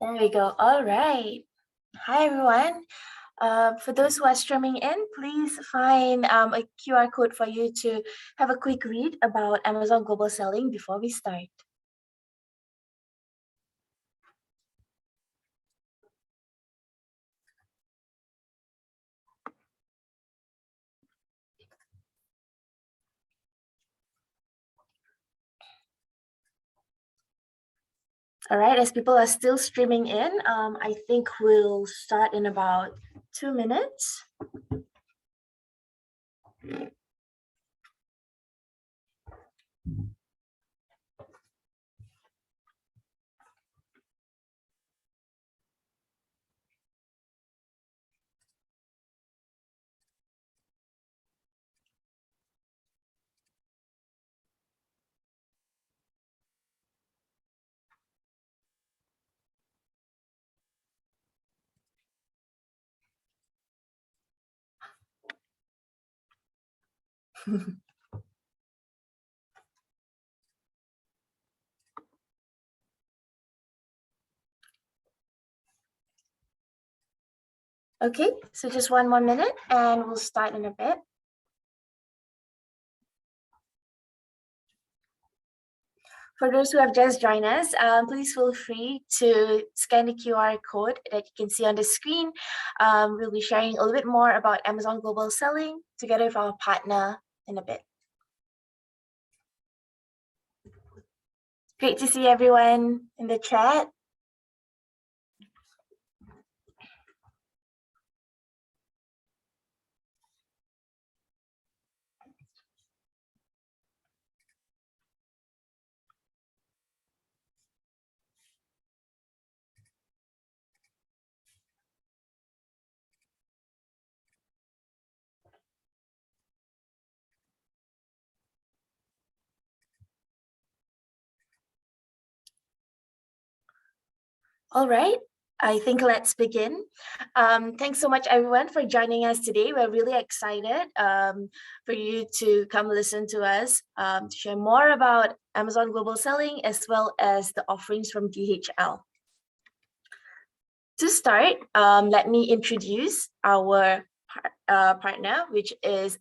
There we go. All right. Hi, everyone. For those who are streaming in, please find a QR code for you to have a quick read about Amazon Global Selling before we start. All right, as people are still streaming in, I think we'll start in about 2 minutes. Okay, so just 1 more minute and we'll start in a bit. For those who have just joined us, please feel free to scan the QR code that you can see on the screen. We'll be sharing a little bit more about Amazon Global Selling together with our partner in a bit. Great to see everyone in the chat. All right, I think let's begin. Thanks so much, everyone, for joining us today. We're really excited for you to come listen to us to share more about Amazon Global Selling as well as the offerings from DHL. To start, let me introduce our partner, which is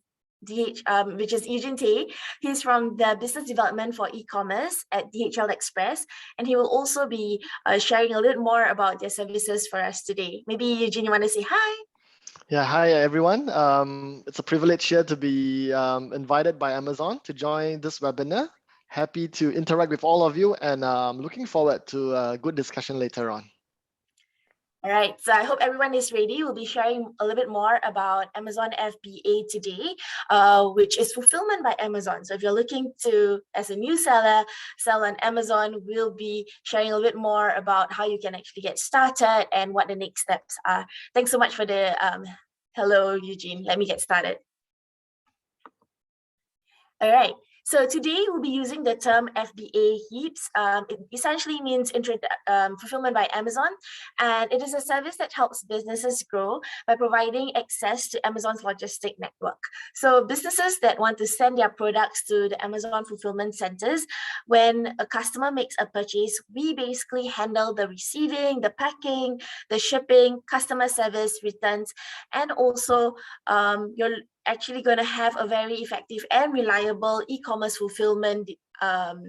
Eugene Tay. He's from the business development for e-commerce at Dhl Express, and he will also be sharing a little more about their services for us today. Maybe Eugene, you want to say hi? Yeah, hi everyone. It's a privilege here to be invited by Amazon to join this webinar. Happy to interact with all of you, and looking forward to a good discussion later on. All right, so I hope everyone is ready. We'll be sharing a little bit more about Amazon FBA today, which is fulfillment by Amazon. So if you're looking to, as a new seller, sell on Amazon, we'll be sharing a little bit more about how you can actually get started and what the next steps are. Thanks so much for the hello, Eugene. Let me get started. All right. So today we'll be using the term FBA heaps. It essentially means fulfillment by Amazon, and it is a service that helps businesses grow by providing access to Amazon's logistic network. So businesses that want to send their products to the Amazon fulfillment centers, when a customer makes a purchase, we basically handle the receiving, the packing, the shipping, customer service, returns, and also you're actually going to have a very effective and reliable e-commerce fulfillment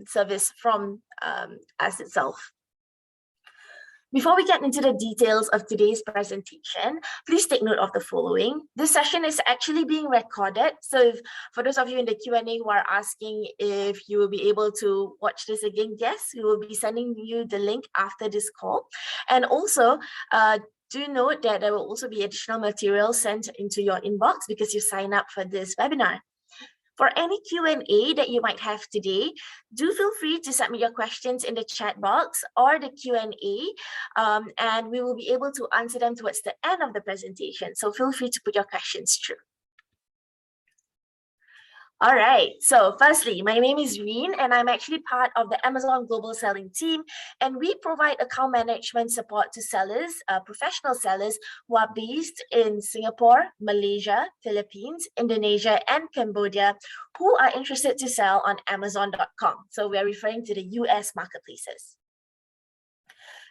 service from us itself. Before we get into the details of today's presentation, please take note of the following. This session is actually being recorded. So for those of you in the Q&A who are asking if you will be able to watch this again, yes, we will be sending you the link after this call. And also, do note that there will also be additional material sent into your inbox because you sign up for this webinar. For any Q&A that you might have today, do feel free to submit your questions in the chat box or the Q&A, and we will be able to answer them towards the end of the presentation. So feel free to put your questions through. All right, so firstly, my name is Reen, and I'm actually part of the Amazon Global Selling team, and we provide account management support to sellers, professional sellers who are based in Singapore, Malaysia, Philippines, Indonesia, and Cambodia, who are interested to sell on Amazon.com. So we're referring to the US marketplaces.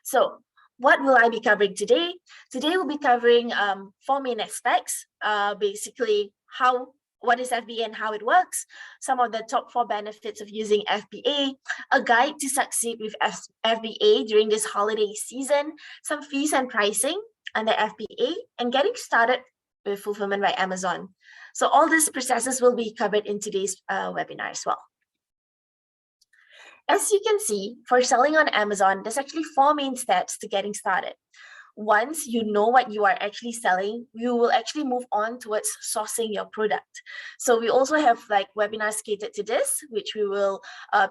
So What will I be covering today? Today we'll be covering 4 main aspects, basically what is FBA and how it works, some of the top 4 benefits of using FBA, a guide to succeed with FBA during this holiday season, some fees and pricing under FBA, and getting started with Fulfillment by Amazon. So all these processes will be covered in today's webinar as well. As you can see, for selling on Amazon, there's actually 4 main steps to getting started. Once you know what you are actually selling, you will actually move on towards sourcing your product. So we also have like webinars catered to this, which we will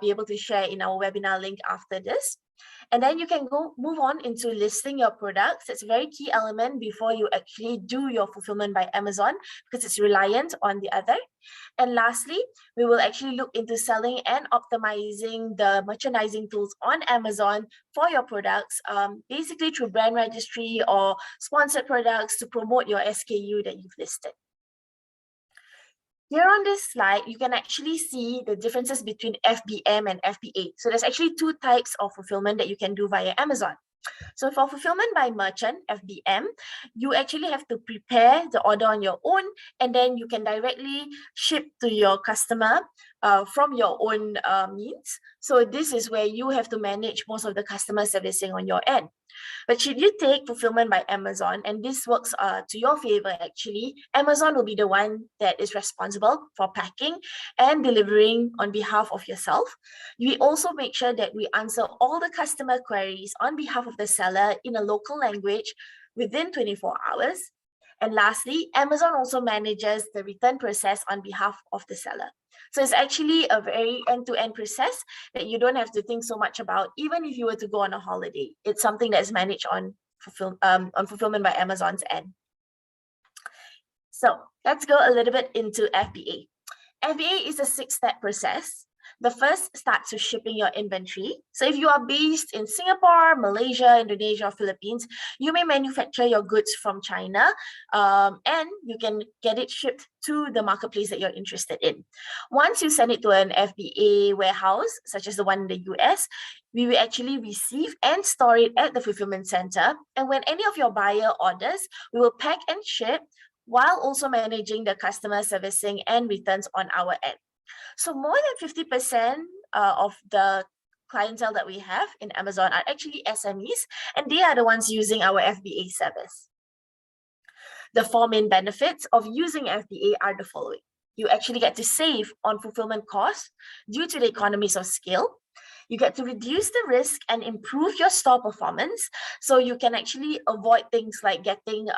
be able to share in our webinar link after this. And then you can move on into listing your products. It's a very key element before you actually do your fulfillment by Amazon, because it's reliant on the other. And lastly, we will actually look into selling and optimizing the merchandising tools on Amazon for your products, basically through brand registry or sponsored products to promote your SKU that you've listed. Here on this slide, you can actually see the differences between FBM and FBA. So there's actually 2 types of fulfillment that you can do via Amazon. So for fulfillment by merchant, FBM, you actually have to prepare the order on your own, and then you can directly ship to your customer from your own means. So this is where you have to manage most of the customer servicing on your end. But should you take fulfillment by Amazon, and this works to your favor actually, Amazon will be the one that is responsible for packing and delivering on behalf of yourself. We also make sure that we answer all the customer queries on behalf of the seller in a local language within 24 hours. And lastly, Amazon also manages the return process on behalf of the seller. So it's actually a very end-to-end process that you don't have to think so much about, even if you were to go on a holiday. It's something that's managed on Fulfillment by Amazon's end. So let's go a little bit into FBA. FBA is a 6-step process. The first starts with shipping your inventory. So if you are based in Singapore, Malaysia, Indonesia, or Philippines, you may manufacture your goods from China, and you can get it shipped to the marketplace that you're interested in. Once you send it to an FBA warehouse, such as the one in the US, we will actually receive and store it at the fulfillment center. And when any of your buyer orders, we will pack and ship while also managing the customer servicing and returns on our end. So more than 50% of the clientele that we have in Amazon are actually SMEs, and they are the ones using our FBA service. The 4 main benefits of using FBA are the following. You actually get to save on fulfillment costs due to the economies of scale. You get to reduce the risk and improve your store performance. So you can actually avoid things like getting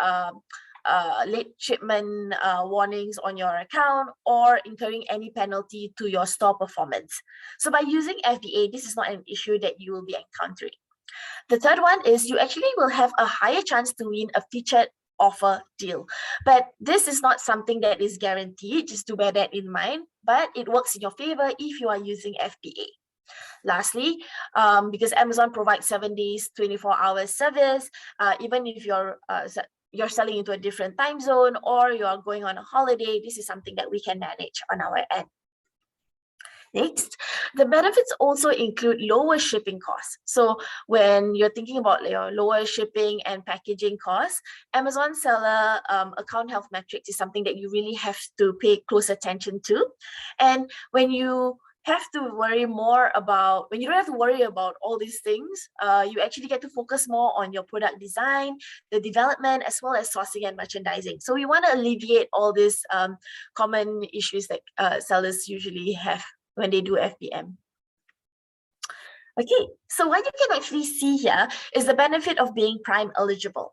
late shipment warnings on your account or incurring any penalty to your store performance. So by using FBA, this is not an issue that you will be encountering. The third one is you actually will have a higher chance to win a featured offer deal. But this is not something that is guaranteed, just to bear that in mind, but it works in your favor if you are using FBA. Lastly, because Amazon provides 7 days, 24-hour service, even if you're selling into a different time zone or you are going on a holiday, this is something that we can manage on our end. Next, the benefits also include lower shipping costs. So when you're thinking about your lower shipping and packaging costs, Amazon seller account health metrics is something that you really have to pay close attention to. And when you have to worry more about, when you don't have to worry about all these things, you actually get to focus more on your product design, the development, as well as sourcing and merchandising. So we want to alleviate all these common issues that sellers usually have when they do FBM. Okay, so what you can actually see here is the benefit of being Prime eligible.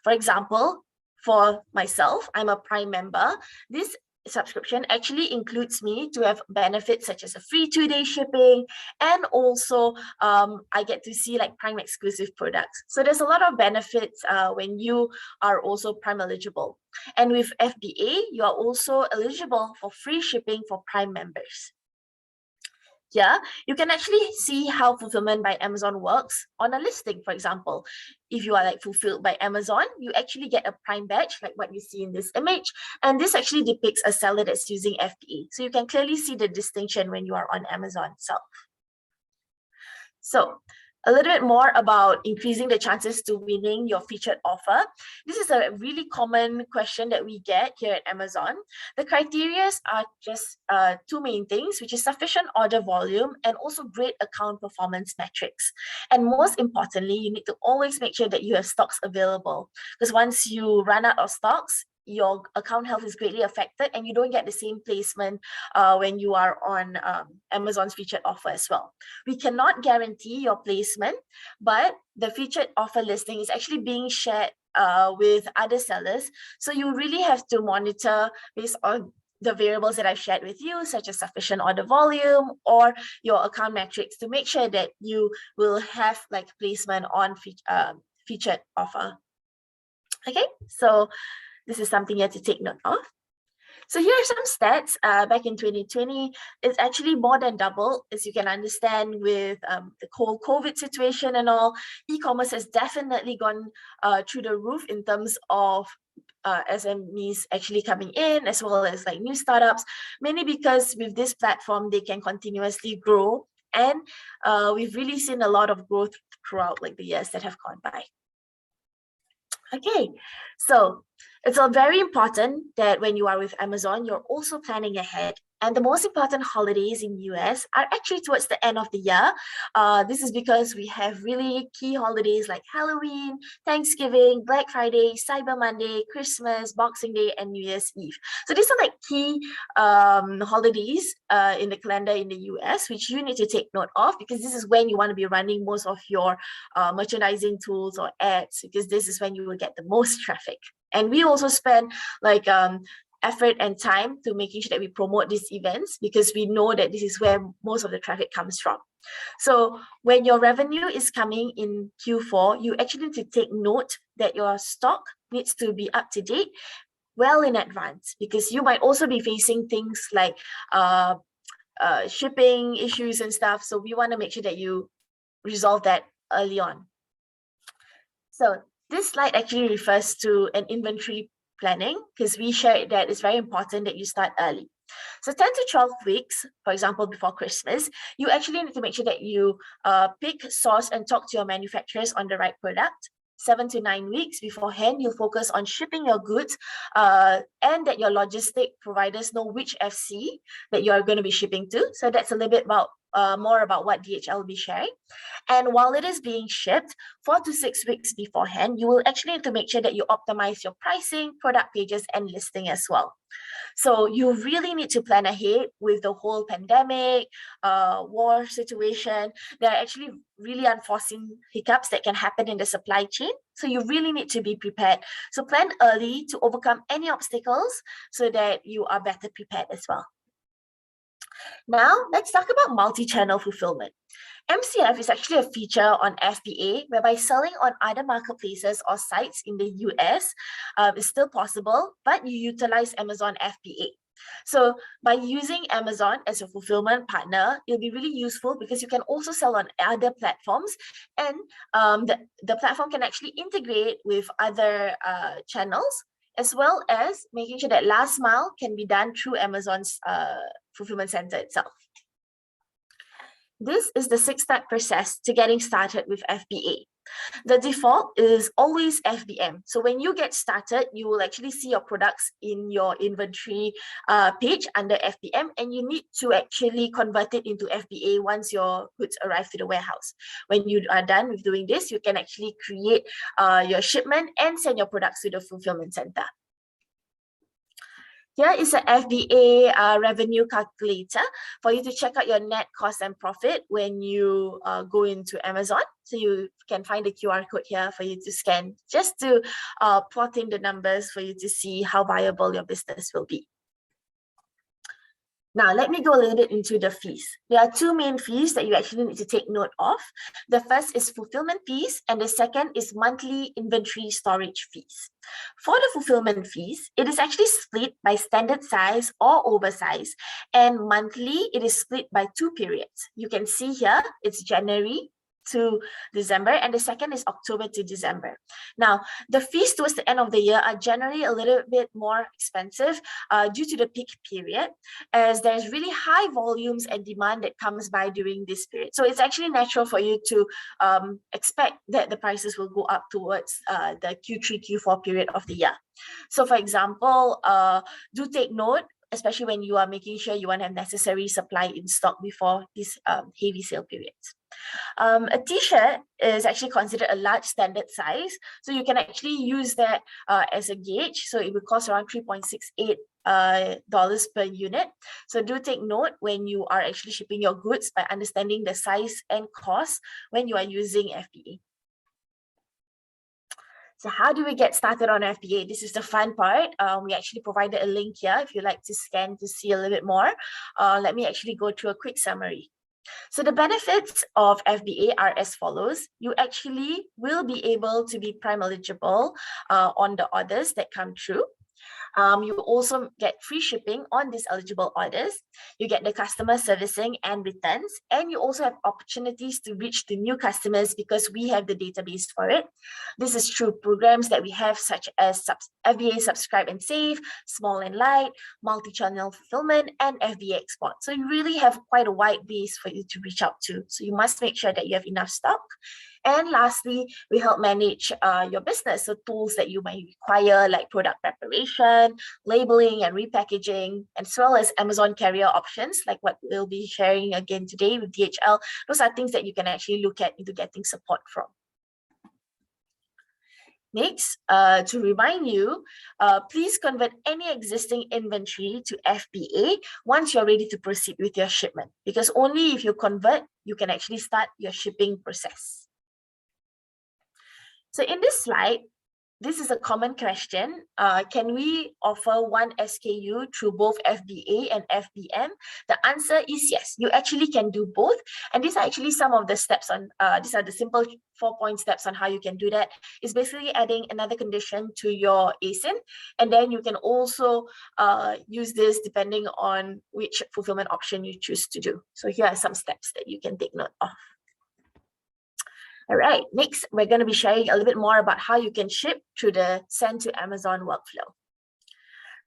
For example, for myself, I'm a Prime member. This subscription actually includes me to have benefits such as a free 2-day shipping, and also I get to see like Prime exclusive products. So there's a lot of benefits when you are also Prime eligible. And with FBA, you are also eligible for free shipping for Prime members. Here, you can actually see how Fulfillment by Amazon works on a listing. For example, if you are like fulfilled by Amazon, you actually get a Prime badge like what you see in this image. And this actually depicts a seller that's using FBA. So you can clearly see the distinction when you are on Amazon itself. So A little bit more about increasing the chances to winning your featured offer. This is a really common question that we get here at Amazon. The criteria are just two main things, which is sufficient order volume and also great account performance metrics. And most importantly, you need to always make sure that you have stocks available, because once you run out of stocks, your account health is greatly affected and you don't get the same placement when you are on Amazon's featured offer as well. We cannot guarantee your placement, but the featured offer listing is actually being shared with other sellers. So you really have to monitor based on the variables that I've shared with you, such as sufficient order volume or your account metrics, to make sure that you will have like placement on featured offer. Okay, so this is something you have to take note of. So here are some stats. Back in 2020, it's actually more than double, as you can understand with the whole COVID situation and all. E-commerce has definitely gone through the roof in terms of SMEs actually coming in, as well as like new startups, mainly because with this platform, they can continuously grow. And we've really seen a lot of growth throughout like the years that have gone by. Okay, so it's all very important that when you are with Amazon, you're also planning ahead. And the most important holidays in US are actually towards the end of the year. This is because we have really key holidays like Halloween, Thanksgiving, Black Friday, Cyber Monday, Christmas, Boxing Day, and New Year's Eve. So these are like key holidays in the calendar in the US, which you need to take note of, because this is when you want to be running most of your merchandising tools or ads, because this is when you will get the most traffic. And we also spend like effort and time to making sure that we promote these events, because we know that this is where most of the traffic comes from. So when your revenue is coming in Q4, you actually need to take note that your stock needs to be up to date well in advance, because you might also be facing things like shipping issues and stuff. So we want to make sure that you resolve that early on. So this slide actually refers to an inventory planning, because we shared that it's very important that you start early. So 10 to 12 weeks, for example, before Christmas, you actually need to make sure that you pick, source, and talk to your manufacturers on the right product. 7 to 9 weeks beforehand, you'll focus on shipping your goods and that your logistic providers know which FC that you're going to be shipping to. So that's a little bit about more about what DHL will be sharing. And while it is being shipped, 4 to 6 weeks beforehand, you will actually need to make sure that you optimize your pricing, product pages, and listing as well. So you really need to plan ahead with the whole pandemic, war situation. There are actually really unforeseen hiccups that can happen in the supply chain. So you really need to be prepared. So plan early to overcome any obstacles so that you are better prepared as well. Now, let's talk about multi-channel fulfillment. MCF is actually a feature on FBA, whereby selling on other marketplaces or sites in the US is still possible, but you utilize Amazon FBA. So by using Amazon as a fulfillment partner, it'll be really useful because you can also sell on other platforms, and the platform can actually integrate with other channels, as well as making sure that last mile can be done through Amazon's fulfillment center itself. This is the 6-step process to getting started with FBA. The default is always FBM. So when you get started, you will actually see your products in your inventory page under FBM, and you need to actually convert it into FBA once your goods arrive to the warehouse. When you are done with doing this, you can actually create your shipment and send your products to the fulfillment center. Here is an FBA revenue calculator for you to check out your net cost and profit when you go into Amazon. So you can find the QR code here for you to scan, just to plot in the numbers for you to see how viable your business will be. Now, let me go a little bit into the fees. There are two main fees that you actually need to take note of. The first is fulfillment fees, and the second is monthly inventory storage fees. For the fulfillment fees, it is actually split by standard size or oversize, and monthly, it is split by 2 periods. You can see here, it's January to December, and the second is October to December. Now, the fees towards the end of the year are generally a little bit more expensive due to the peak period, as there's really high volumes and demand that comes by during this period. So it's actually natural for you to expect that the prices will go up towards the Q3, Q4 period of the year. So for example, do take note, especially when you are making sure you want to have necessary supply in stock before these heavy sale periods. A t-shirt is actually considered a large standard size, so you can actually use that as a gauge. So it will cost around $3.68 per unit. So do take note when you are actually shipping your goods by understanding the size and cost when you are using FBA. So how do we get started on FBA? This is the fun part. We actually provided a link here if you'd like to scan to see a little bit more. Let me actually go through a quick summary. So the benefits of FBA are as follows. You actually will be able to be prime eligible on the orders that come through. You also get free shipping on these eligible orders. You get the customer servicing and returns, and you also have opportunities to reach the new customers because we have the database for it. This is through programs that we have, such as FBA Subscribe and Save, Small and Light, Multi-Channel Fulfillment, and FBA Export. So you really have quite a wide base for you to reach out to. So you must make sure that you have enough stock. And lastly, we help manage your business. So tools that you might require, like product preparation, labeling and repackaging, as well as Amazon carrier options, like what we'll be sharing again today with DHL. Those are things that you can actually look at into getting support from. Next, to remind you, please convert any existing inventory to FBA once you're ready to proceed with your shipment, because only if you convert, you can actually start your shipping process. So in this slide, this is a common question. Can we offer one SKU through both FBA and Fbm? The answer is yes, you actually can do both. And these are actually some of the steps on, these are the simple 4-point steps on how you can do that. It's basically adding another condition to your ASIN. And then you can also use this depending on which fulfillment option you choose to do. So here are some steps that you can take note of. All right, next, we're going to be sharing a little bit more about how you can ship through the send to Amazon workflow.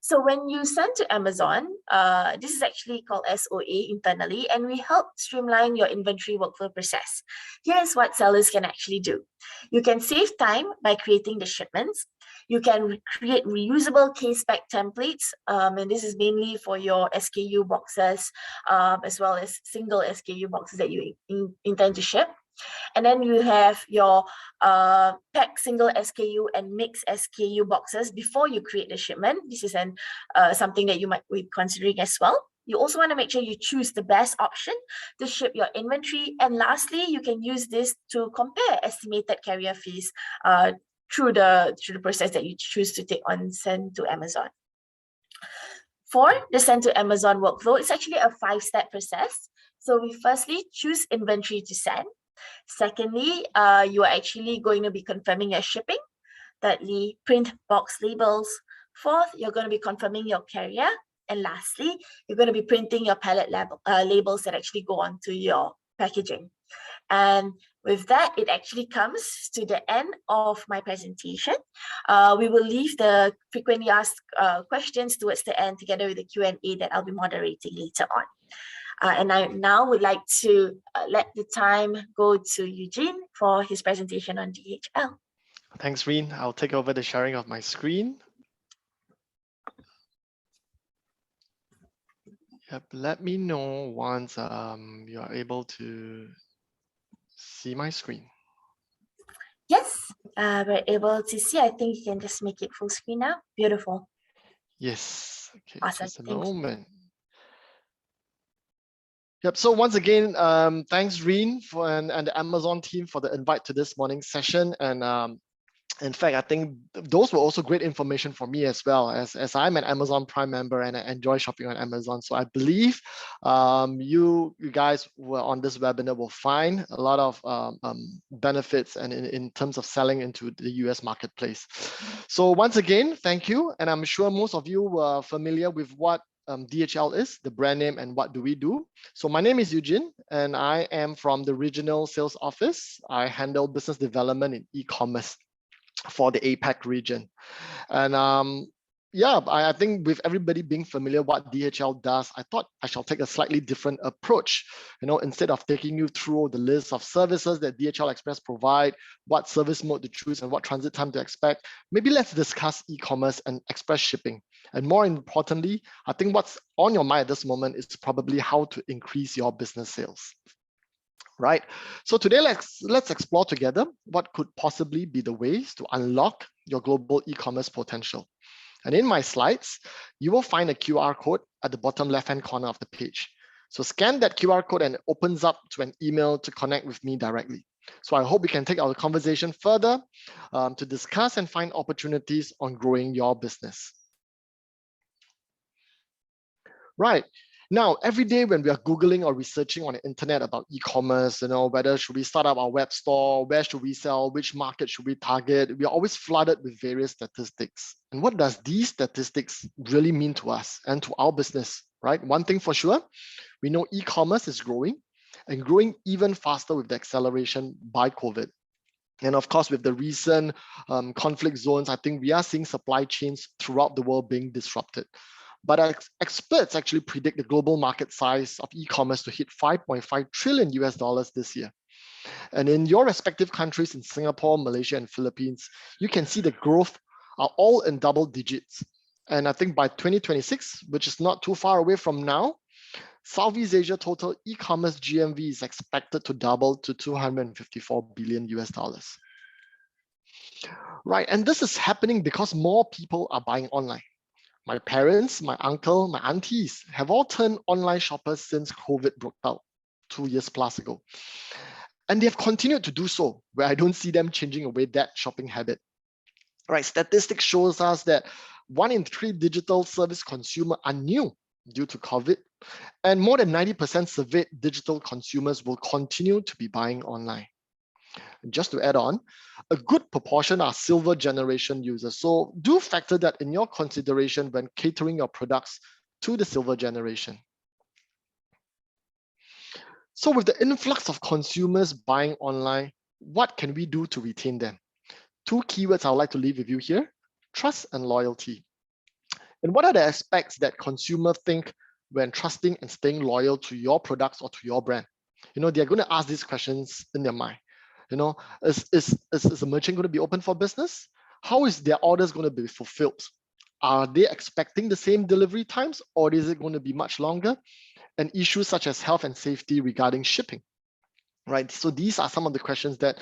So when you send to Amazon, this is actually called SOA internally, and we help streamline your inventory workflow process. Here's what sellers can actually do. You can save time by creating the shipments. You can create reusable case pack templates, and this is mainly for your SKU boxes, as well as single SKU boxes that you intend to ship. And then you have your pack single SKU and mix SKU boxes before you create the shipment. This is something that you might be considering as well. You also want to make sure you choose the best option to ship your inventory. And lastly, you can use this to compare estimated carrier fees through the process that you choose to take on send to Amazon. For the send to Amazon workflow, it's actually a 5-step process. So we firstly choose inventory to send. Secondly, you are actually going to be confirming your shipping. Thirdly, print box labels. Fourth, you're going to be confirming your carrier. And lastly, you're going to be printing your pallet labels that actually go onto your packaging. And with that, it actually comes to the end of my presentation. We will leave the frequently asked questions towards the end together with the Q&A that I'll be moderating later on. And I now would like to let the time go to Eugene for his presentation on DHL. Thanks, Reen. I'll take over the sharing of my screen. Yep, let me know once you are able to see my screen. Yes, we're able to see. I think you can just make it full screen now. Beautiful. Yes. Okay, awesome. Just a moment. Yep. So once again, thanks, Reen, and the Amazon team for the invite to this morning's session. And in fact, I think those were also great information for me as well, as I'm an Amazon Prime member and I enjoy shopping on Amazon. So I believe you guys were on this webinar will find a lot of benefits and in terms of selling into the US marketplace. So once again, thank you. And I'm sure most of you were familiar with what DHL is, the brand name, and what do we do. So my name is Eugene, and I am from the regional sales office. I handle business development in e-commerce for the APAC region. And yeah, I think with everybody being familiar what DHL does, I thought I shall take a slightly different approach. Instead of taking you through the list of services that DHL Express provide, what service mode to choose and what transit time to expect, maybe let's discuss e-commerce and express shipping. And more importantly, I think what's on your mind at this moment is probably how to increase your business sales. Right. So today, let's explore together what could possibly be the ways to unlock your global e-commerce potential. And in my slides, you will find a QR code at the bottom left-hand corner of the page. So scan that QR code and it opens up to an email to connect with me directly. So I hope we can take our conversation further to discuss and find opportunities on growing your business. Right. Now, every day when we are Googling or researching on the internet about e-commerce, whether should we start up our web store, where should we sell, which market should we target, we are always flooded with various statistics. And what does these statistics really mean to us and to our business, right? One thing for sure, we know e-commerce is growing and growing even faster with the acceleration by COVID. And of course, with the recent conflict zones, I think we are seeing supply chains throughout the world being disrupted. But experts actually predict the global market size of e-commerce to hit $5.5 trillion this year. And in your respective countries in Singapore, Malaysia, and Philippines, you can see the growth are all in double digits. And I think by 2026, which is not too far away from now, Southeast Asia total e-commerce GMV is expected to double to $254 billion. Right, and this is happening because more people are buying online. My parents, my uncle, my aunties have all turned online shoppers since COVID broke out 2 years plus ago. And they have continued to do so, where I don't see them changing away that shopping habit. Right, statistics shows us that 1 in 3 digital service consumers are new due to COVID, and more than 90% surveyed digital consumers will continue to be buying online. Just to add on, a good proportion are silver generation users. So do factor that in your consideration when catering your products to the silver generation. So with the influx of consumers buying online, what can we do to retain them? 2 keywords I would like to leave with you here: trust and loyalty. And what are the aspects that consumers think when trusting and staying loyal to your products or to your brand? They're going to ask these questions in their mind. Is a merchant going to be open for business? How is their orders going to be fulfilled? Are they expecting the same delivery times, or is it going to be much longer? And issues such as health and safety regarding shipping, right? So these are some of the questions that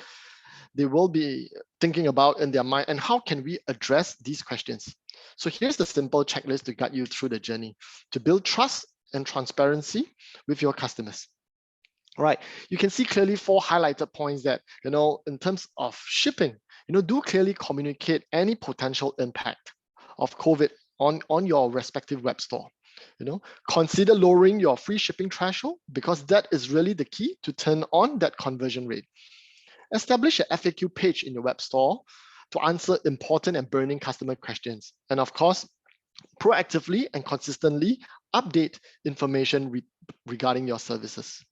they will be thinking about in their mind. And how can we address these questions? So here's the simple checklist to guide you through the journey to build trust and transparency with your customers. Right, you can see clearly 4 highlighted points that, in terms of shipping, do clearly communicate any potential impact of COVID on your respective web store. Consider lowering your free shipping threshold, because that is really the key to turn on that conversion rate. Establish an FAQ page in your web store to answer important and burning customer questions. And of course, proactively and consistently update information regarding your services.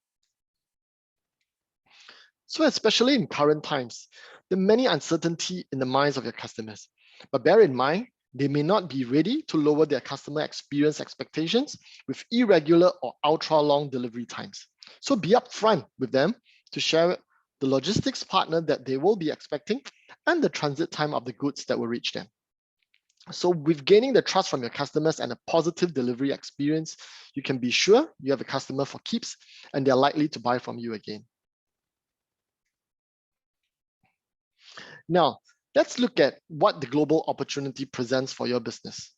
So especially in current times, there are many uncertainty in the minds of your customers. But bear in mind, they may not be ready to lower their customer experience expectations with irregular or ultra-long delivery times. So be upfront with them to share the logistics partner that they will be expecting and the transit time of the goods that will reach them. So with gaining the trust from your customers and a positive delivery experience, you can be sure you have a customer for keeps and they're likely to buy from you again. Now, let's look at what the global opportunity presents for your business.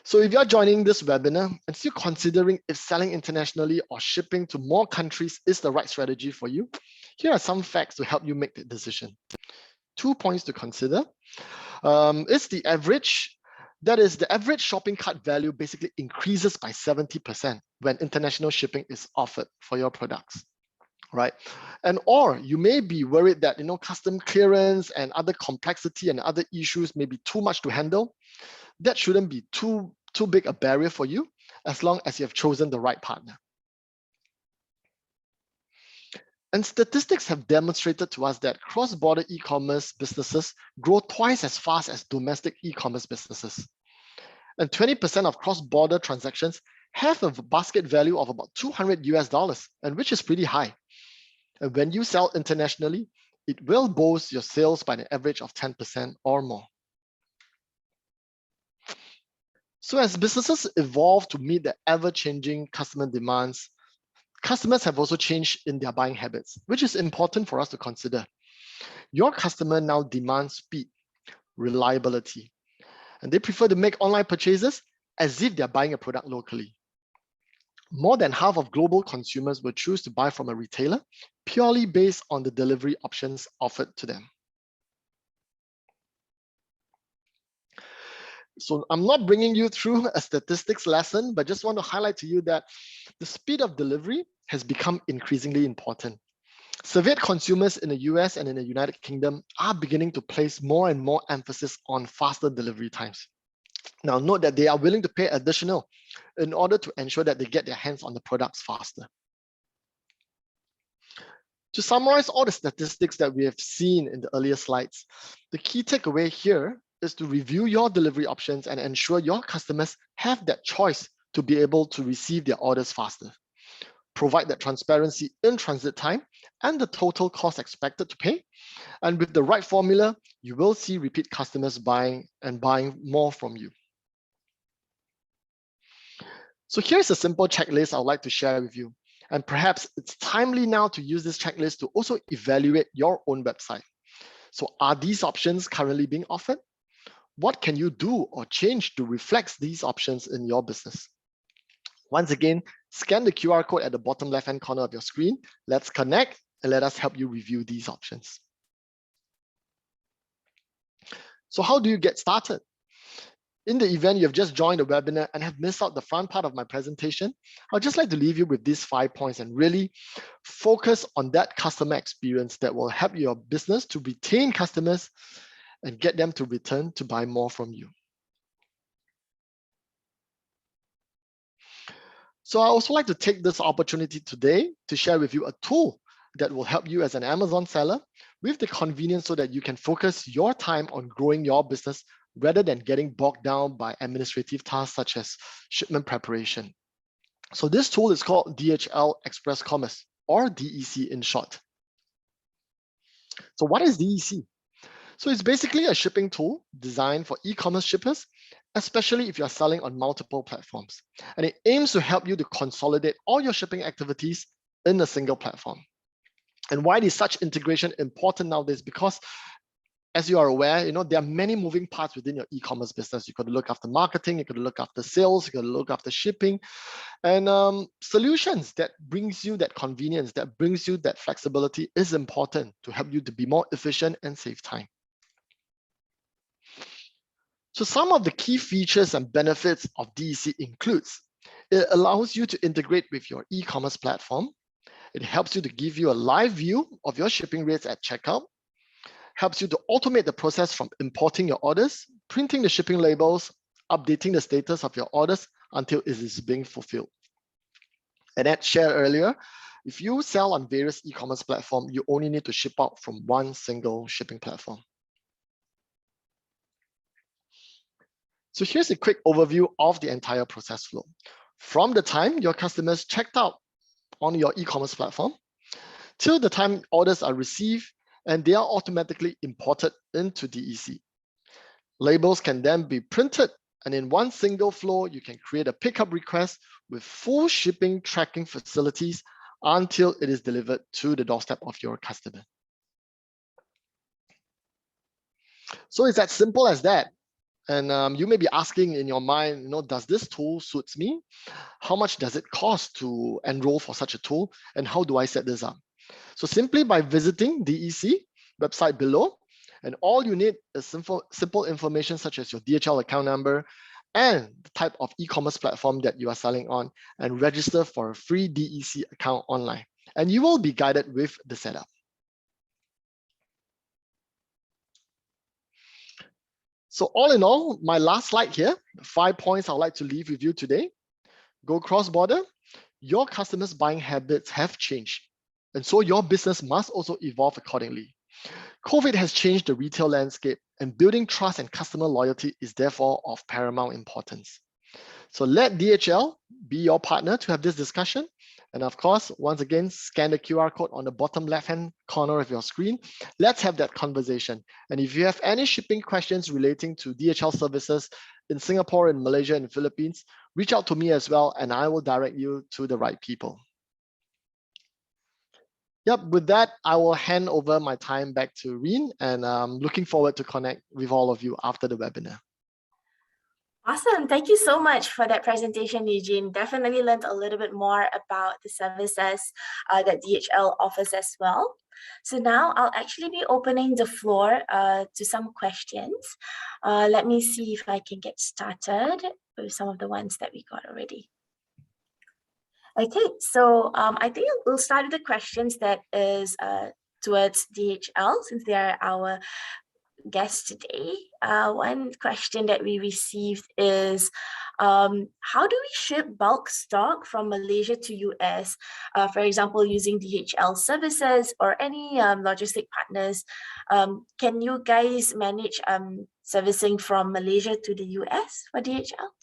So if you're joining this webinar and still considering if selling internationally or shipping to more countries is the right strategy for you, here are some facts to help you make the decision. 2 points to consider. Is the average, that is the average shopping cart value basically increases by 70% when international shipping is offered for your products. Right, and or you may be worried that custom clearance and other complexity and other issues may be too much to handle. That shouldn't be too big a barrier for you, as long as you have chosen the right partner. And statistics have demonstrated to us that cross-border e-commerce businesses grow twice as fast as domestic e-commerce businesses. And 20% of cross-border transactions have a basket value of about $200, and which is pretty high. And when you sell internationally, it will boost your sales by an average of 10% or more. So as businesses evolve to meet the ever-changing customer demands, customers have also changed in their buying habits, which is important for us to consider. Your customer now demands speed, reliability, and they prefer to make online purchases as if they're buying a product locally. More than half of global consumers will choose to buy from a retailer purely based on the delivery options offered to them. So I'm not bringing you through a statistics lesson, but just want to highlight to you that the speed of delivery has become increasingly important. Surveyed consumers in the US and in the United Kingdom are beginning to place more and more emphasis on faster delivery times. Now, note that they are willing to pay additional in order to ensure that they get their hands on the products faster. To summarize all the statistics that we have seen in the earlier slides, the key takeaway here is to review your delivery options and ensure your customers have that choice to be able to receive their orders faster. Provide that transparency in transit time and the total cost expected to pay. And with the right formula, you will see repeat customers buying more from you. So here's a simple checklist I'd like to share with you. And perhaps it's timely now to use this checklist to also evaluate your own website. So are these options currently being offered? What can you do or change to reflect these options in your business? Once again, scan the QR code at the bottom left-hand corner of your screen. Let's connect and let us help you review these options. So how do you get started? In the event you have just joined the webinar and have missed out the front part of my presentation, I'd just like to leave you with these 5 points and really focus on that customer experience that will help your business to retain customers and get them to return to buy more from you. So I also like to take this opportunity today to share with you a tool that will help you as an Amazon seller with the convenience so that you can focus your time on growing your business rather than getting bogged down by administrative tasks such as shipment preparation. So this tool is called Dhl Express Commerce, or DEC in short. So what is DEC? So it's basically a shipping tool designed for e-commerce shippers, especially if you're selling on multiple platforms. And it aims to help you to consolidate all your shipping activities in a single platform. And why is such integration important nowadays? Because as you are aware, there are many moving parts within your e-commerce business. You've got to look after marketing, you've got to look after sales, you've got to look after shipping, and solutions that brings you that convenience, that brings you that flexibility is important to help you to be more efficient and save time. So some of the key features and benefits of DEC includes, it allows you to integrate with your e-commerce platform. It helps you to give you a live view of your shipping rates at checkout, helps you to automate the process from importing your orders, printing the shipping labels, updating the status of your orders until it is being fulfilled. And as shared earlier, if you sell on various e-commerce platforms, you only need to ship out from one single shipping platform. So here's a quick overview of the entire process flow. From the time your customers checked out on your e-commerce platform, till the time orders are received and they are automatically imported into DEC. Labels can then be printed, and in one single flow, you can create a pickup request with full shipping tracking facilities until it is delivered to the doorstep of your customer. So it's as simple as that. And you may be asking in your mind, does this tool suits me? How much does it cost to enroll for such a tool? And how do I set this up? So simply by visiting DEC website below, and all you need is simple information such as your DHL account number and the type of e-commerce platform that you are selling on, and register for a free DEC account online. And you will be guided with the setup. So all in all, my last slide here, 5 points I'd like to leave with you today. go cross-border, your customers' buying habits have changed. And so your business must also evolve accordingly. COVID has changed the retail landscape, and building trust and customer loyalty is therefore of paramount importance. So let DHL be your partner to have this discussion. And of course, once again, scan the QR code on the bottom left-hand corner of your screen. Let's have that conversation. And if you have any shipping questions relating to DHL services in Singapore, in Malaysia, and Philippines, reach out to me as well, and I will direct you to the right people. Yep, with that, I will hand over my time back to Reen, and I'm looking forward to connect with all of you after the webinar. Awesome. Thank you so much for that presentation, Eugene. Definitely learned a little bit more about the services that DHL offers as well. So now I'll actually be opening the floor to some questions. Let me see if I can get started with some of the ones that we got already. Okay, so I think we'll start with the questions that is towards DHL, since they are our guest today. One question that we received is, how do we ship bulk stock from Malaysia to US, for example, using DHL services or any logistic partners? Can you guys manage servicing from Malaysia to the US for DHL?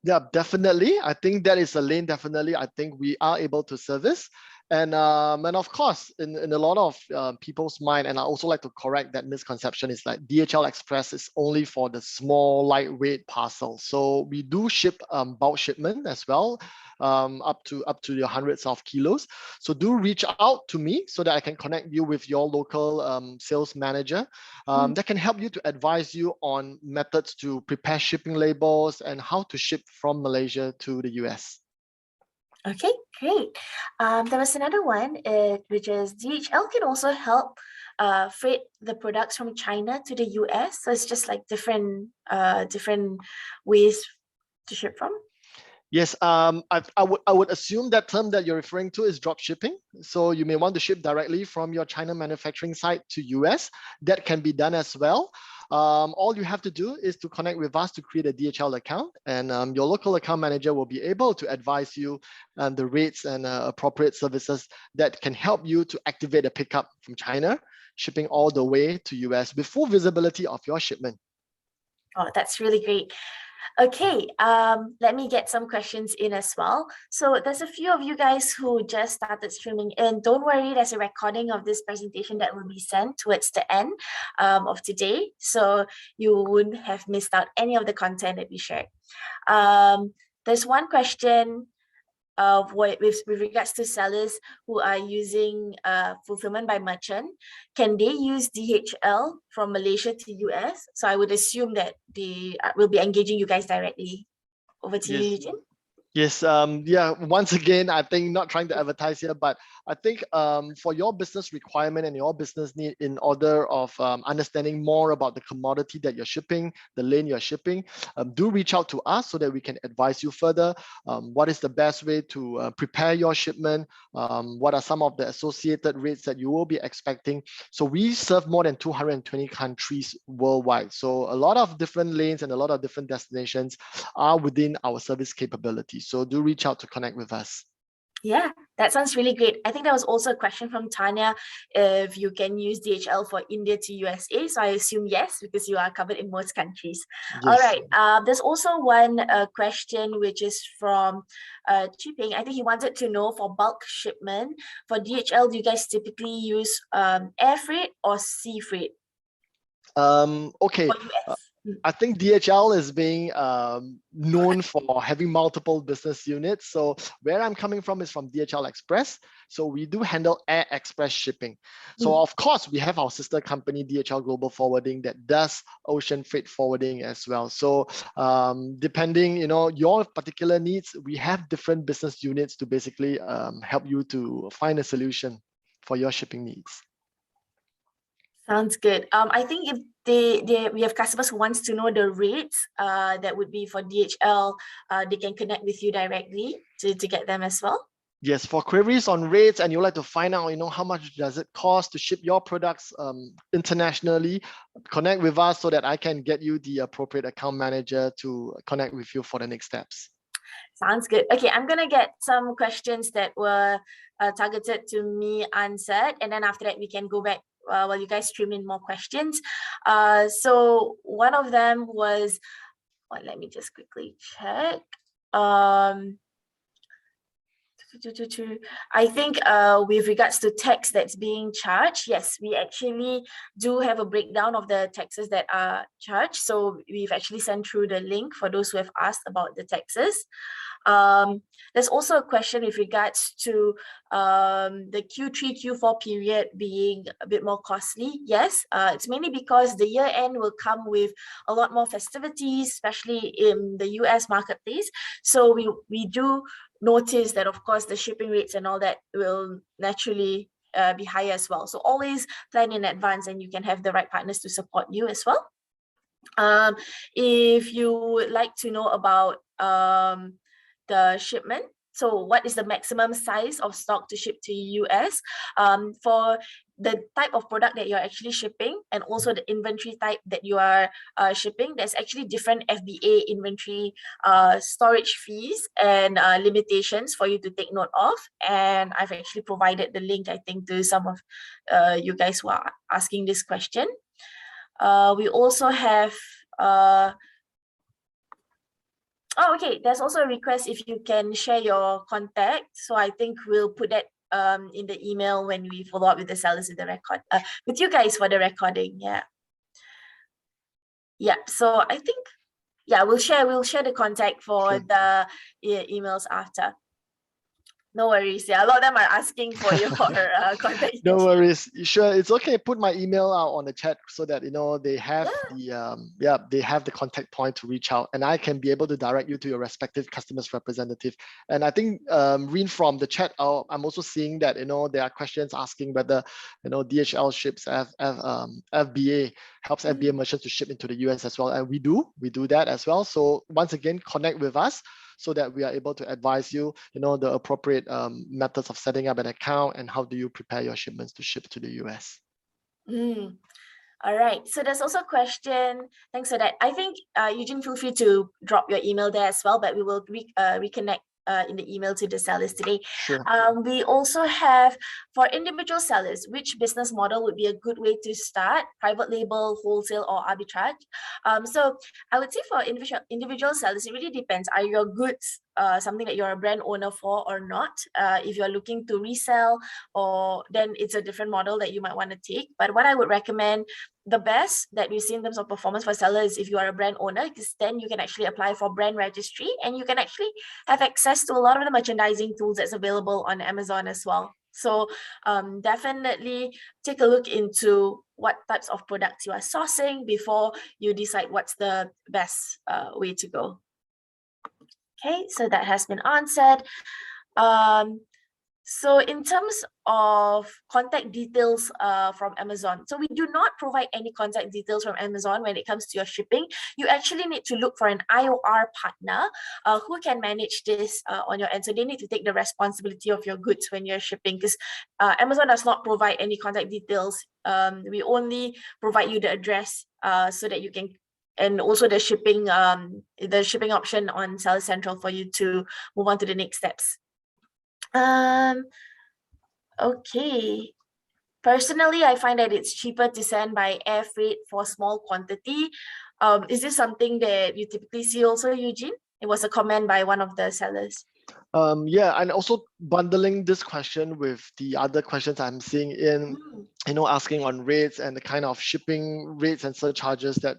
Yeah, definitely. I think that is a lane. Definitely, I think we are able to service. And of course, in a lot of people's mind, and I also like to correct that misconception, is like DHL Express is only for the small, lightweight parcel. So we do ship bulk shipment as well, up to the hundreds of kilos. So do reach out to me so that I can connect you with your local sales manager that can help you to advise you on methods to prepare shipping labels and how to ship from Malaysia to the US. Okay, great. There was another one, which is DHL can also help freight the products from China to the US. So it's just like different ways to ship from. Yes, I would assume that term that you're referring to is drop shipping. So you may want to ship directly from your China manufacturing site to US. That can be done as well. All you have to do is to connect with us to create a DHL account, and your local account manager will be able to advise you on the rates and appropriate services that can help you to activate a pickup from China, shipping all the way to US with full visibility of your shipment. Oh, that's really great. Okay, let me get some questions in as well. So there's a few of you guys who just started streaming in. Don't worry, there's a recording of this presentation that will be sent towards the end of today. So you wouldn't have missed out any of the content that we shared. There's one question with regards to sellers who are using fulfillment by merchant. Can they use DHL from Malaysia to US? So I would assume that they will be engaging you guys directly. Over to you, Eugene. Yes, yeah, once again, I think not trying to advertise here, but I think for your business requirement and your business need, in order of understanding more about the commodity that you're shipping, the lane you're shipping, do reach out to us so that we can advise you further. What is the best way to prepare your shipment? What are some of the associated rates that you will be expecting? So we serve more than 220 countries worldwide. So a lot of different lanes and a lot of different destinations are within our service capabilities. So do reach out to connect with us. Yeah, that sounds really great. I think there was also a question from Tanya if you can use DHL for India to USA. So I assume yes, because you are covered in most countries. Yes. All right. There's also one question which is from Chiping. I think he wanted to know, for bulk shipment for DHL, do you guys typically use air freight or sea freight? Okay. I think DHL is being known for having multiple business units. So where I'm coming from is from DHL Express. So we do handle air express shipping. So of course, we have our sister company, DHL Global Forwarding, that does ocean freight forwarding as well. So depending, your particular needs, we have different business units to basically help you to find a solution for your shipping needs. Sounds good. I think if we have customers who wants to know the rates that would be for DHL, they can connect with you directly to get them as well. Yes, for queries on rates and you'd like to find out, how much does it cost to ship your products internationally, connect with us so that I can get you the appropriate account manager to connect with you for the next steps. Sounds good. Okay, I'm gonna get some questions that were targeted to me answered, and then after that we can go back while you guys stream in more questions. So one of them was, let me just quickly check. I think with regards to tax that's being charged, yes, we actually do have a breakdown of the taxes that are charged. So we've actually sent through the link for those who have asked about the taxes. There's also a question with regards to the Q3, Q4 period being a bit more costly. Yes, it's mainly because the year end will come with a lot more festivities, especially in the US marketplace. So we do notice that, of course, the shipping rates and all that will naturally be higher as well. So always plan in advance, and you can have the right partners to support you as well. If you would like to know about the shipment, so what is the maximum size of stock to ship to US, for the type of product that you're actually shipping and also the inventory type that you are shipping, there's actually different FBA inventory storage fees and limitations for you to take note of. And I've actually provided the link, I think, to some of you guys who are asking this question. We also have okay, there's also a request if you can share your contact. So I think we'll put that in the email when we follow up with the sellers with the record, with you guys for the recording. Yeah. So I think, yeah, we'll share the contact for the emails after. No worries. Yeah, a lot of them are asking for your contact. No worries. Sure, it's okay. Put my email out on the chat so that they have they have the contact point to reach out, and I can be able to direct you to your respective customers representative. And I think read from the chat out, I'm also seeing that there are questions asking whether DHL ships FBA helps FBA merchants to ship into the US as well, and we do that as well. So once again, connect with us so that we are able to advise you, the appropriate methods of setting up an account and how do you prepare your shipments to ship to the US. All right. So there's also a question. Thanks for that. I think Eugene, feel free to drop your email there as well, but we will reconnect in the email to the sellers today. Sure. We also have, for individual sellers, which business model would be a good way to start? Private label, wholesale, or arbitrage? So I would say for individual sellers, it really depends. Are your goods something that you're a brand owner for or not? If you're looking to resell, or then it's a different model that you might want to take. But what I would recommend, the best that we see in terms of performance for sellers, if you are a brand owner, because then you can actually apply for brand registry, and you can actually have access to a lot of the merchandising tools that's available on Amazon as well. So definitely take a look into what types of products you are sourcing before you decide what's the best way to go. Okay, so that has been answered. So in terms of contact details from Amazon, so we do not provide any contact details from Amazon when it comes to your shipping. You actually need to look for an IOR partner who can manage this on your end. So they need to take the responsibility of your goods when you're shipping, because Amazon does not provide any contact details. We only provide you the address so that you can, and also the shipping option on Seller Central for you to move on to the next steps. Okay. Personally, I find that it's cheaper to send by air freight for small quantity. Is this something that you typically see also, Eugene? It was a comment by one of the sellers. Yeah, and also bundling this question with the other questions I'm seeing in, asking on rates and the kind of shipping rates and surcharges that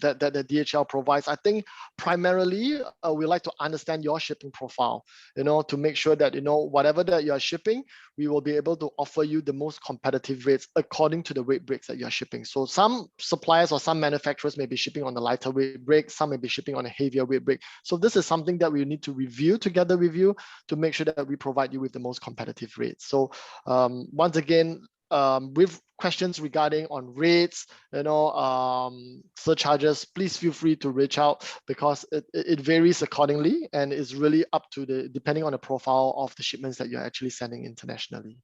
that the DHL provides. I think primarily we like to understand your shipping profile, to make sure that whatever that you are shipping, we will be able to offer you the most competitive rates according to the weight breaks that you are shipping. So some suppliers or some manufacturers may be shipping on a lighter weight break, some may be shipping on a heavier weight break. So this is something that we need to review together with you to make sure that we provide you with the most competitive rates. So once again, with questions regarding on rates, surcharges, please feel free to reach out, because it varies accordingly and is really up to depending on the profile of the shipments that you're actually sending internationally.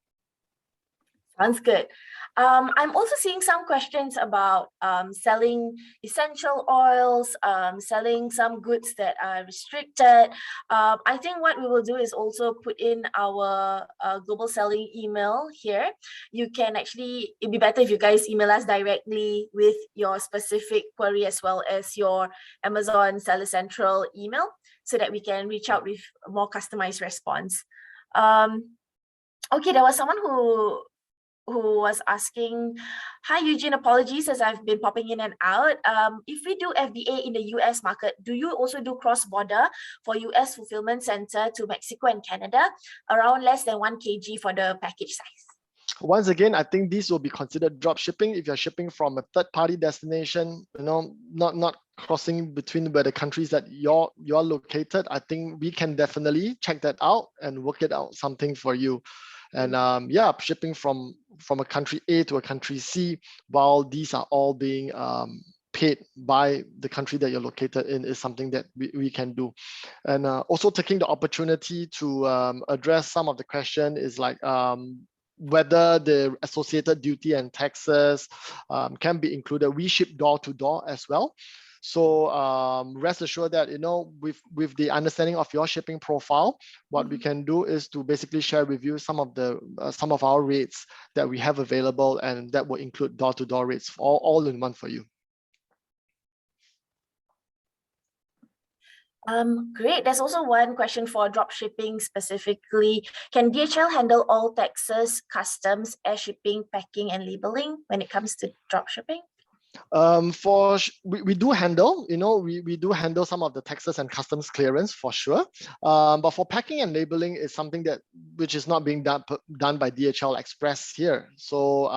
Sounds good. I'm also seeing some questions about selling essential oils, selling some goods that are restricted. I think what we will do is also put in our global selling email here. You can actually, it'd be better if you guys email us directly with your specific query as well as your Amazon Seller Central email so that we can reach out with a more customized response. Okay, there was someone who was asking, hi Eugene, apologies as I've been popping in and out. If we do FBA in the US market, do you also do cross-border for US fulfillment center to Mexico and Canada, around less than 1 kg for the package size? Once again, I think these will be considered drop shipping if you're shipping from a third-party destination, not crossing between where the countries that you're located. I think we can definitely check that out and work it out something for you. And yeah, shipping from a country A to a country C, while these are all being paid by the country that you're located in, is something that we can do. And also taking the opportunity to address some of the question is like whether the associated duty and taxes can be included. We ship door to door as well. So rest assured that, with the understanding of your shipping profile, what we can do is to basically share with you some of our rates that we have available, and that will include door-to-door rates all in one for you. Great. There's also one question for drop shipping specifically. Can DHL handle all taxes, customs, air shipping, packing, and labeling when it comes to drop shipping? We do handle, we do handle some of the taxes and customs clearance for sure. But for packing and labeling is something which is not being done by Dhl Express here. So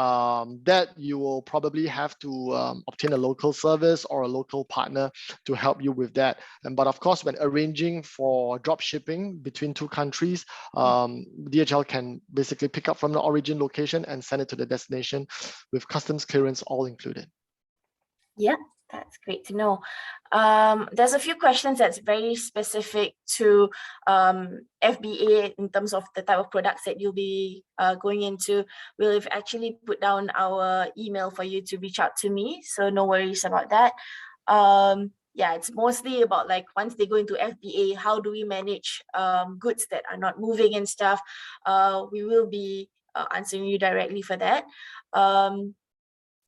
that you will probably have to obtain a local service or a local partner to help you with that. But of course, when arranging for drop shipping between two countries, DHL can basically pick up from the origin location and send it to the destination with customs clearance all included. Yeah, that's great to know. There's a few questions that's very specific to FBA in terms of the type of products that you'll be going into. We've actually put down our email for you to reach out to me, so no worries about that. Yeah, it's mostly about like once they go into FBA, how do we manage goods that are not moving and stuff. We will be answering you directly for that.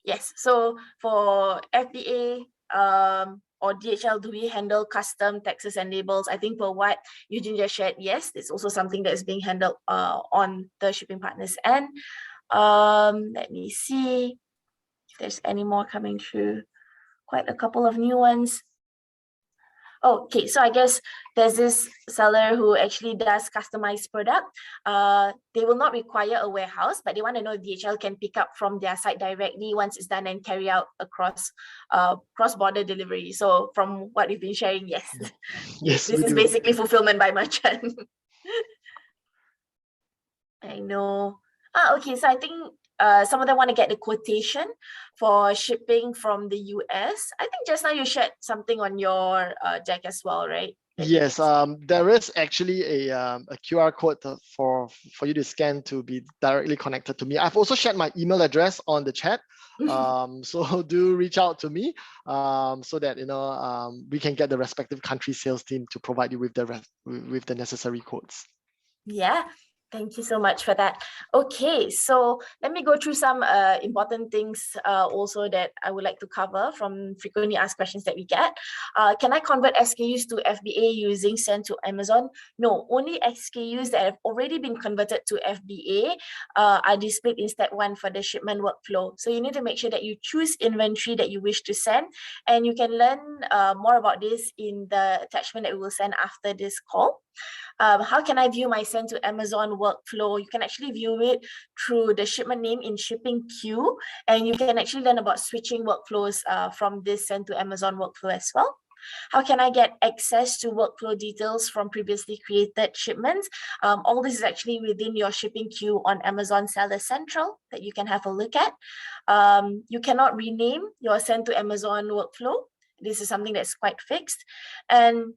Yes, so for FBA or DHL, do we handle custom taxes and labels? I think for what Eugene just shared, yes, it's also something that is being handled on the shipping partners end. Let me see if there's any more coming through. Quite a couple of new ones. Okay, so I guess there's this seller who actually does customized product. They will not require a warehouse, but they want to know if DHL can pick up from their site directly once it's done and carry out across cross-border delivery. So from what we've been sharing, yes. Yes, this is basically fulfillment by merchant. I know. Okay, so I think some of them want to get the quotation for shipping from the US. I think just now you shared something on your deck as well, right? Yes, there is actually a QR code for you to scan to be directly connected to me. I've also shared my email address on the chat. So do reach out to me so that we can get the respective country sales team to provide you with the necessary codes. Yeah. Thank you so much for that. Okay, so let me go through some important things also that I would like to cover from frequently asked questions that we get. Can I convert SKUs to FBA using send to Amazon? No, only SKUs that have already been converted to FBA are displayed in step 1 for the shipment workflow. So you need to make sure that you choose inventory that you wish to send, and you can learn more about this in the attachment that we will send after this call. How can I view my send to Amazon workflow? You can actually view it through the shipment name in shipping queue, and you can actually learn about switching workflows from this send to Amazon workflow as well. How can I get access to workflow details from previously created shipments? All this is actually within your shipping queue on Amazon Seller Central that you can have a look at. You cannot rename your send to Amazon workflow. This is something that's quite fixed. And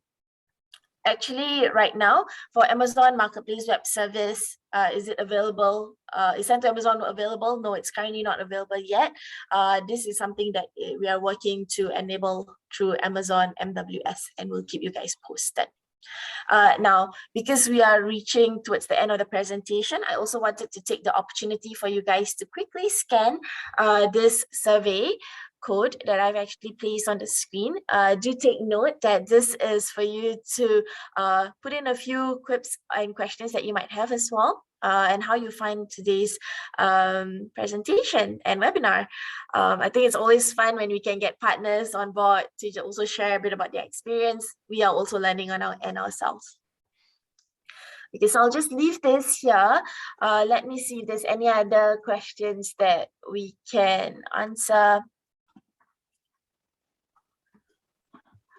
actually right now for Amazon Marketplace Web Service, is it available? Is Send to Amazon available? No, it's currently not available yet. This is something that we are working to enable through Amazon MWS, and we'll keep you guys posted. Now, because we are reaching towards the end of the presentation, I also wanted to take the opportunity for you guys to quickly scan this survey code that I've actually placed on the screen. Do take note that this is for you to put in a few quips and questions that you might have as well, and how you find today's presentation and webinar. I think it's always fun when we can get partners on board to also share a bit about their experience. We are also learning on our end ourselves. Okay, so I'll just leave this here. Let me see if there's any other questions that we can answer.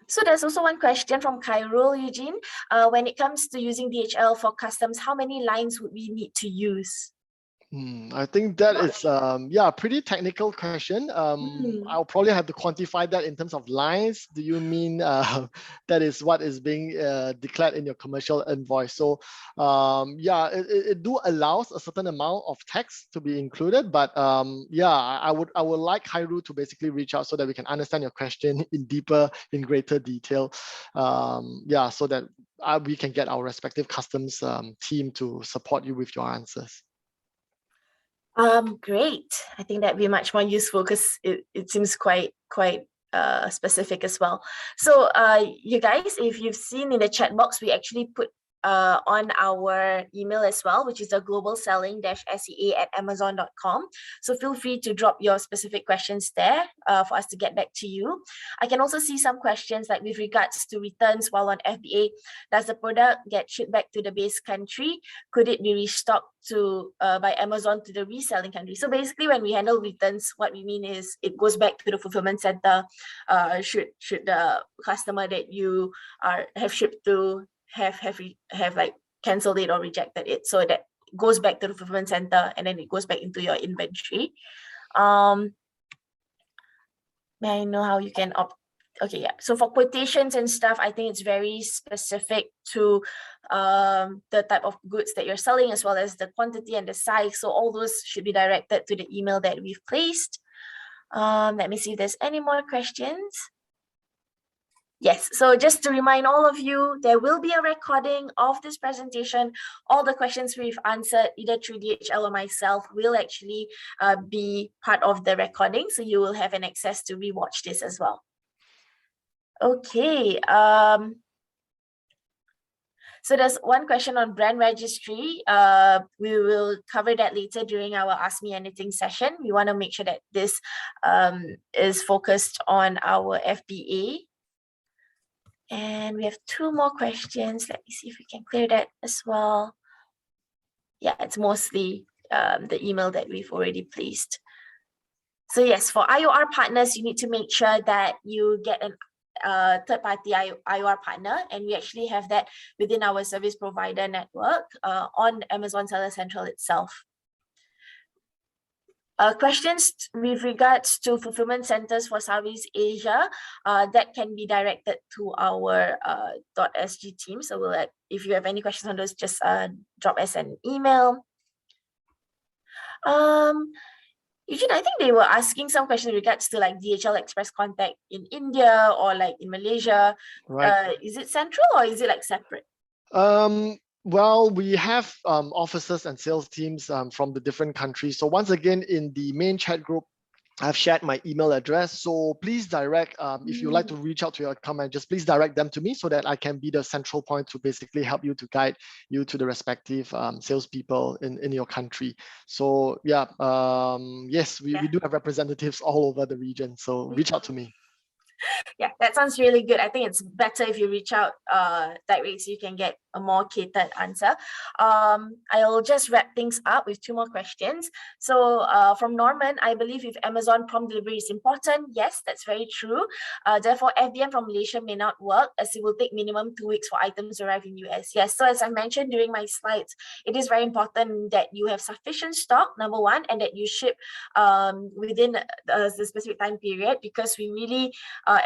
So there's also one question from Khairul Eugene. When it comes to using DHL for customs, how many lines would we need to use? I think that is a pretty technical question. I'll probably have to quantify that in terms of lines. Do you mean that is what is being declared in your commercial invoice? So it do allows a certain amount of text to be included, but I would like Khairul to basically reach out so that we can understand your question in greater detail. So that we can get our respective customs team to support you with your answers. Great. I think that'd be much more useful because it seems quite specific as well. So you guys, if you've seen in the chat box, we actually put on our email as well, which is the globalselling-sea@amazon.com. So feel free to drop your specific questions there for us to get back to you. I can also see some questions like with regards to returns while on FBA. Does the product get shipped back to the base country? Could it be restocked by Amazon to the reselling country? So basically, when we handle returns, what we mean is it goes back to the fulfillment center. Should the customer that you have shipped to have like cancelled it or rejected it, so that goes back to the fulfillment center and then it goes back into your inventory. May I know how you can opt? Okay, yeah. So for quotations and stuff, I think it's very specific to the type of goods that you're selling, as well as the quantity and the size. So all those should be directed to the email that we've placed. Let me see if there's any more questions. Yes, so just to remind all of you, there will be a recording of this presentation. All the questions we've answered, either through DHL or myself, will actually be part of the recording. So you will have an access to rewatch this as well. Okay. So there's one question on brand registry. We will cover that later during our Ask Me Anything session. We want to make sure that this is focused on our FBA. And we have two more questions. Let me see if we can clear that as well. Yeah, it's mostly the email that we've already placed. So yes, for IOR partners, you need to make sure that you get a third-party IOR partner, and we actually have that within our service provider network on Amazon Seller Central itself. Questions with regards to fulfillment centers for Southeast Asia, that can be directed to our .sg team. So we'll if you have any questions on those, just drop us an email. Eugene, I think they were asking some questions in regards to like DHL Express contact in India or like in Malaysia. Right. Is it central or is it like separate? Well, we have officers and sales teams from the different countries. So once again, in the main chat group, I've shared my email address. So please direct, if you'd like to reach out to your account managers, please direct them to me so that I can be the central point to basically help you to guide you to the respective salespeople in your country. So yeah, yes, we do have representatives all over the region. So reach out to me. Yeah, that sounds really good. I think it's better if you reach out directly so you can get a more catered answer. I'll just wrap things up with two more questions. So from Norman, I believe if Amazon prompt delivery is important. Yes, that's very true. Therefore, FBM from Malaysia may not work as it will take minimum 2 weeks for items to arrive in US. Yes, so as I mentioned during my slides, it is very important that you have sufficient stock, number one, and that you ship within the specific time period, because we really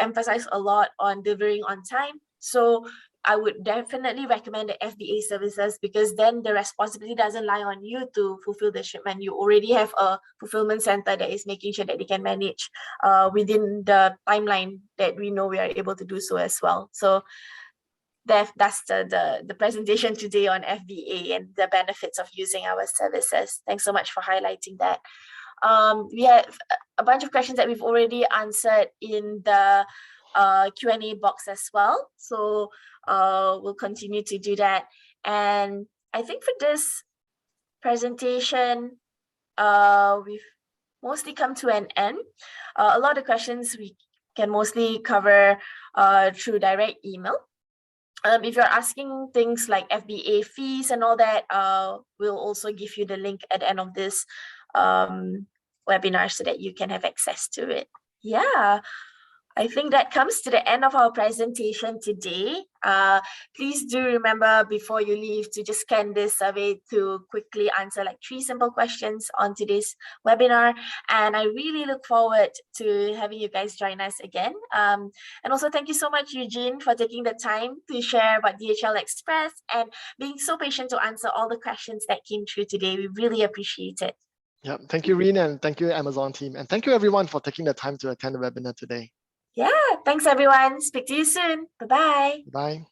emphasize a lot on delivering on time. So I would definitely recommend the FBA services, because then the responsibility doesn't lie on you to fulfill the shipment. You already have a fulfillment center that is making sure that they can manage within the timeline that we know we are able to do so as well. So that's the presentation today on FBA and the benefits of using our services. Thanks so much for highlighting that. We have a bunch of questions that we've already answered in the Q&A box as well. So we'll continue to do that. And I think for this presentation, we've mostly come to an end. A lot of questions we can mostly cover through direct email. If you're asking things like FBA fees and all that, we'll also give you the link at the end of this webinar so that you can have access to it. Yeah, I think that comes to the end of our presentation today. Please do remember before you leave to just scan this survey to quickly answer like 3 simple questions on today's webinar. And I really look forward to having you guys join us again. And also thank you so much, Eugene, for taking the time to share about DHL Express and being so patient to answer all the questions that came through today. We really appreciate it. Yeah, thank you, Reen, and thank you, Amazon team. And thank you, everyone, for taking the time to attend the webinar today. Yeah, thanks, everyone. Speak to you soon. Bye-bye. Bye.